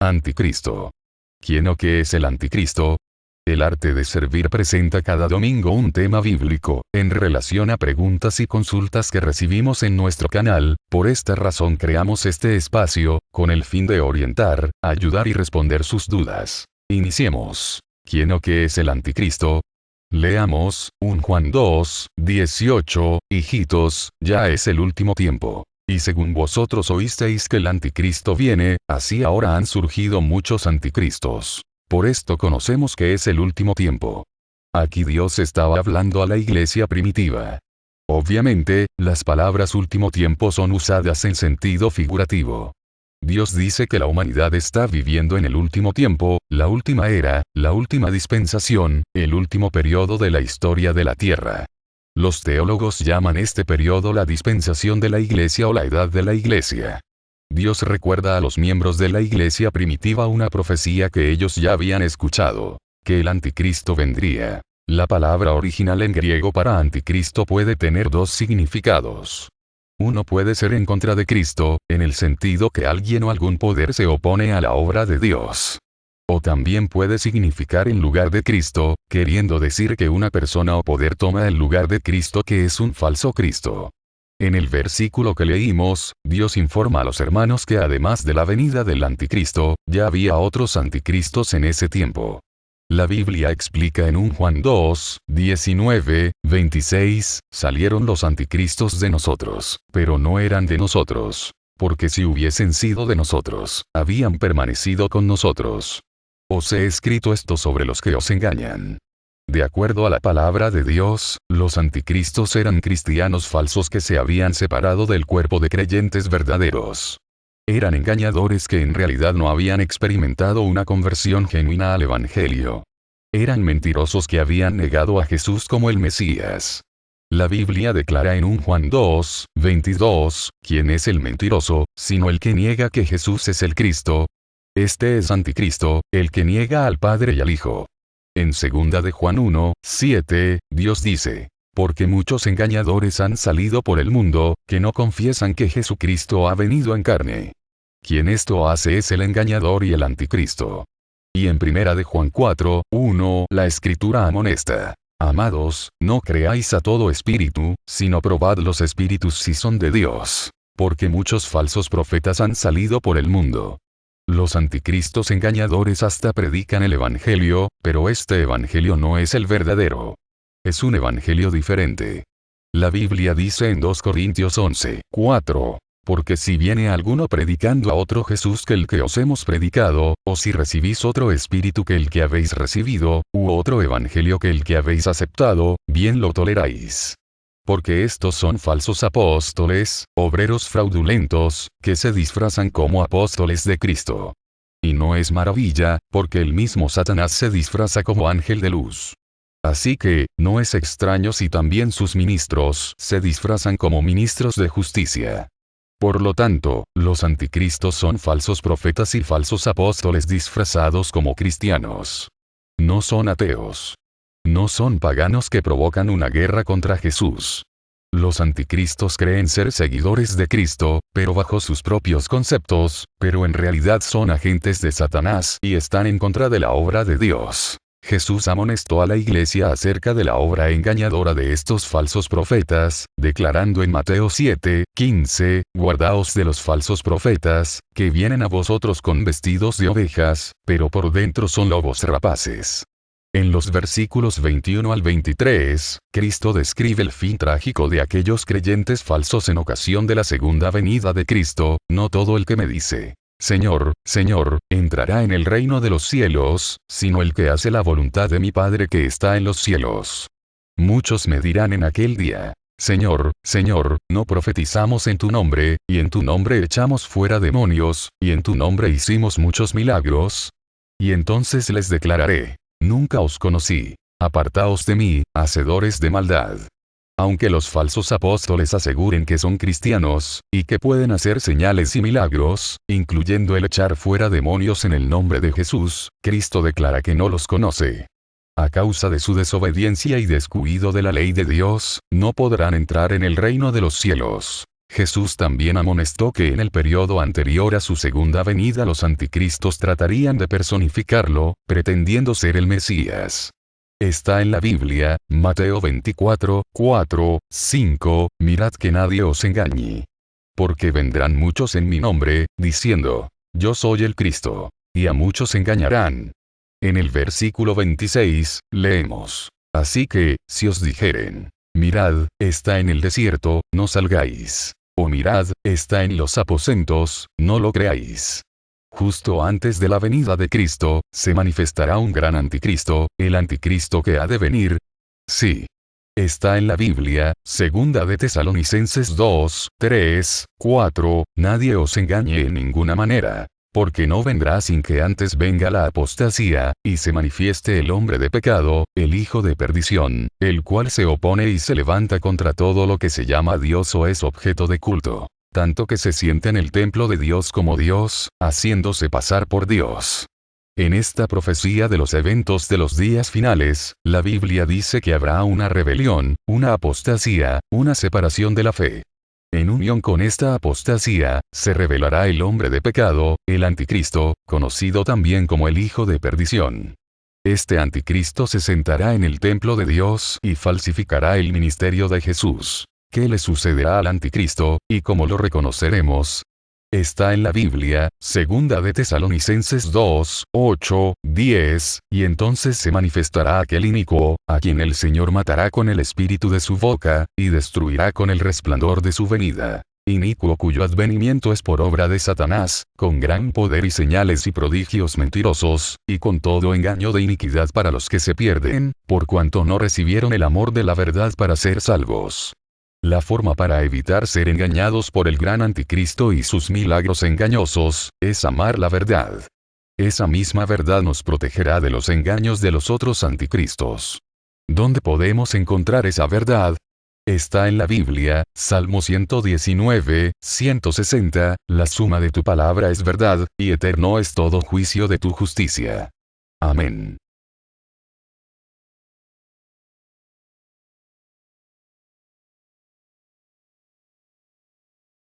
Anticristo. ¿Quién o qué es el anticristo? El arte de servir presenta cada domingo un tema bíblico, en relación a preguntas y consultas que recibimos en nuestro canal. Por esta razón creamos este espacio, con el fin de orientar, ayudar y responder sus dudas. Iniciemos. ¿Quién o qué es el anticristo? Leamos, 1 Juan 2, 18, hijitos, ya es el último tiempo. Y según vosotros oísteis que el anticristo viene, así ahora han surgido muchos anticristos. Por esto conocemos que es el último tiempo. Aquí Dios estaba hablando a la iglesia primitiva. Obviamente, las palabras último tiempo son usadas en sentido figurativo. Dios dice que la humanidad está viviendo en el último tiempo, la última era, la última dispensación, el último periodo de la historia de la tierra. Los teólogos llaman este periodo la dispensación de la iglesia o la edad de la iglesia. Dios recuerda a los miembros de la iglesia primitiva una profecía que ellos ya habían escuchado, que el anticristo vendría. La palabra original en griego para anticristo puede tener dos significados. Uno puede ser en contra de Cristo, en el sentido que alguien o algún poder se opone a la obra de Dios. O también puede significar en lugar de Cristo, queriendo decir que una persona o poder toma el lugar de Cristo que es un falso Cristo. En el versículo que leímos, Dios informa a los hermanos que además de la venida del anticristo, ya había otros anticristos en ese tiempo. La Biblia explica en 1 Juan 2, 19, 26, salieron los anticristos de nosotros, pero no eran de nosotros, porque si hubiesen sido de nosotros, habían permanecido con nosotros. Os he escrito esto sobre los que os engañan. De acuerdo a la palabra de Dios, los anticristos eran cristianos falsos que se habían separado del cuerpo de creyentes verdaderos. Eran engañadores que en realidad no habían experimentado una conversión genuina al Evangelio. Eran mentirosos que habían negado a Jesús como el Mesías. La Biblia declara en 1 Juan 2, 22, ¿quién es el mentiroso, sino el que niega que Jesús es el Cristo? Este es anticristo, el que niega al Padre y al Hijo. En 2 de Juan 1, 7, Dios dice, porque muchos engañadores han salido por el mundo, que no confiesan que Jesucristo ha venido en carne. Quien esto hace es el engañador y el anticristo. Y en 1 de Juan 4, 1, la Escritura amonesta. Amados, no creáis a todo espíritu, sino probad los espíritus si son de Dios. Porque muchos falsos profetas han salido por el mundo. Los anticristos engañadores hasta predican el Evangelio, pero este Evangelio no es el verdadero. Es un Evangelio diferente. La Biblia dice en 2 Corintios 11, 4, porque si viene alguno predicando a otro Jesús que el que os hemos predicado, o si recibís otro espíritu que el que habéis recibido, u otro Evangelio que el que habéis aceptado, bien lo toleráis. Porque estos son falsos apóstoles, obreros fraudulentos, que se disfrazan como apóstoles de Cristo. Y no es maravilla, porque el mismo Satanás se disfraza como ángel de luz. Así que, no es extraño si también sus ministros se disfrazan como ministros de justicia. Por lo tanto, los anticristos son falsos profetas y falsos apóstoles disfrazados como cristianos. No son ateos. No son paganos que provocan una guerra contra Jesús. Los anticristos creen ser seguidores de Cristo, pero bajo sus propios conceptos, pero en realidad son agentes de Satanás y están en contra de la obra de Dios. Jesús amonestó a la iglesia acerca de la obra engañadora de estos falsos profetas, declarando en Mateo 7, 15, guardaos de los falsos profetas, que vienen a vosotros con vestidos de ovejas, pero por dentro son lobos rapaces. En los versículos 21 al 23, Cristo describe el fin trágico de aquellos creyentes falsos en ocasión de la segunda venida de Cristo. No todo el que me dice, Señor, Señor, entrará en el reino de los cielos, sino el que hace la voluntad de mi Padre que está en los cielos. Muchos me dirán en aquel día, Señor, Señor, ¿no profetizamos en tu nombre, y en tu nombre echamos fuera demonios, y en tu nombre hicimos muchos milagros? Y entonces les declararé, nunca os conocí. Apartaos de mí, hacedores de maldad. Aunque los falsos apóstoles aseguren que son cristianos, y que pueden hacer señales y milagros, incluyendo el echar fuera demonios en el nombre de Jesús, Cristo declara que no los conoce. A causa de su desobediencia y descuido de la ley de Dios, no podrán entrar en el reino de los cielos. Jesús también amonestó que en el periodo anterior a su segunda venida los anticristos tratarían de personificarlo, pretendiendo ser el Mesías. Está en la Biblia, Mateo 24, 4, 5, mirad que nadie os engañe. Porque vendrán muchos en mi nombre, diciendo, yo soy el Cristo. Y a muchos engañarán. En el versículo 26, leemos. Así que, si os dijeren, mirad, está en el desierto, no salgáis. O mirad, está en los aposentos, no lo creáis. Justo antes de la venida de Cristo, se manifestará un gran anticristo, el anticristo que ha de venir. Sí. Está en la Biblia, segunda de Tesalonicenses 2, 3, 4, nadie os engañe en ninguna manera. Porque no vendrá sin que antes venga la apostasía, y se manifieste el hombre de pecado, el hijo de perdición, el cual se opone y se levanta contra todo lo que se llama Dios o es objeto de culto. Tanto que se siente en el templo de Dios como Dios, haciéndose pasar por Dios. En esta profecía de los eventos de los días finales, la Biblia dice que habrá una rebelión, una apostasía, una separación de la fe. En unión con esta apostasía, se revelará el hombre de pecado, el anticristo, conocido también como el hijo de perdición. Este anticristo se sentará en el templo de Dios y falsificará el ministerio de Jesús. ¿Qué le sucederá al anticristo, y cómo lo reconoceremos? Está en la Biblia, segunda de Tesalonicenses 2, 8, 10, y entonces se manifestará aquel inicuo, a quien el Señor matará con el espíritu de su boca, y destruirá con el resplandor de su venida. Inicuo cuyo advenimiento es por obra de Satanás, con gran poder y señales y prodigios mentirosos, y con todo engaño de iniquidad para los que se pierden, por cuanto no recibieron el amor de la verdad para ser salvos. La forma para evitar ser engañados por el gran anticristo y sus milagros engañosos, es amar la verdad. Esa misma verdad nos protegerá de los engaños de los otros anticristos. ¿Dónde podemos encontrar esa verdad? Está en la Biblia, Salmo 119, 160, la suma de tu palabra es verdad, y eterno es todo juicio de tu justicia. Amén.